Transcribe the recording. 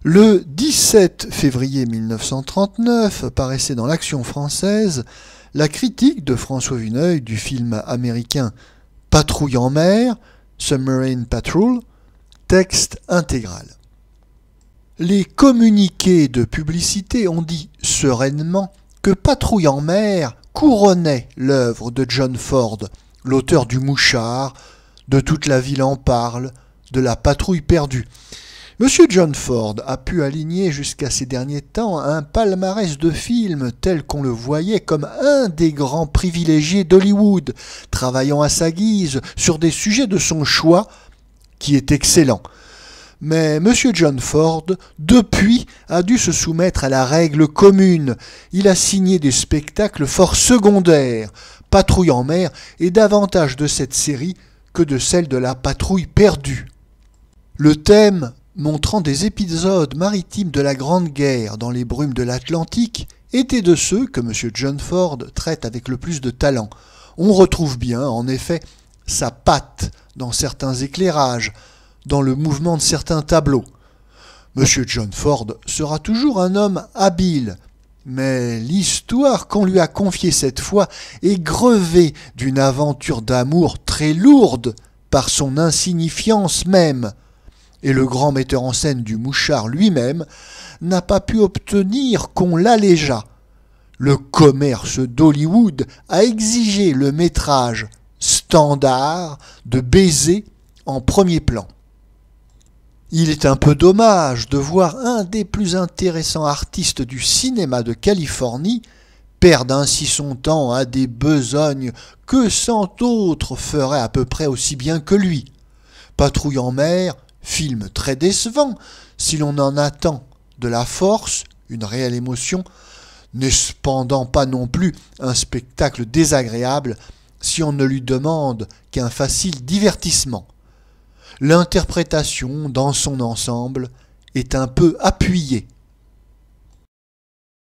Le 17 février 1939 paraissait dans l'Action française la critique de François Vuneuil du film américain Patrouille en mer, Submarine Patrol, texte intégral. Les communiqués de publicité ont dit sereinement que Patrouille en mer couronnait l'œuvre de John Ford, l'auteur du Mouchard, de Toute la ville en parle, de La patrouille perdue. Monsieur John Ford a pu aligner jusqu'à ces derniers temps un palmarès de films tel qu'on le voyait comme un des grands privilégiés d'Hollywood, travaillant à sa guise sur des sujets de son choix, qui est excellent. Mais Monsieur John Ford, depuis, a dû se soumettre à la règle commune. Il a signé des spectacles fort secondaires. Patrouille en mer est davantage de cette série que de celle de La patrouille perdue. Le thème, montrant des épisodes maritimes de la Grande Guerre dans les brumes de l'Atlantique, était de ceux que M. John Ford traite avec le plus de talent. On retrouve bien, en effet, sa patte dans certains éclairages, dans le mouvement de certains tableaux. M. John Ford sera toujours un homme habile, mais l'histoire qu'on lui a confiée cette fois est grevée d'une aventure d'amour très lourde par son insignifiance même. Et le grand metteur en scène du Mouchard lui-même n'a pas pu obtenir qu'on l'allégeât. Le commerce d'Hollywood a exigé le métrage standard de baiser en premier plan. Il est un peu dommage de voir un des plus intéressants artistes du cinéma de Californie perdre ainsi son temps à des besognes que cent autres feraient à peu près aussi bien que lui. Patrouille en mer, film très décevant, si l'on en attend de la force, une réelle émotion, n'est cependant pas non plus un spectacle désagréable si on ne lui demande qu'un facile divertissement. L'interprétation, dans son ensemble, est un peu appuyée.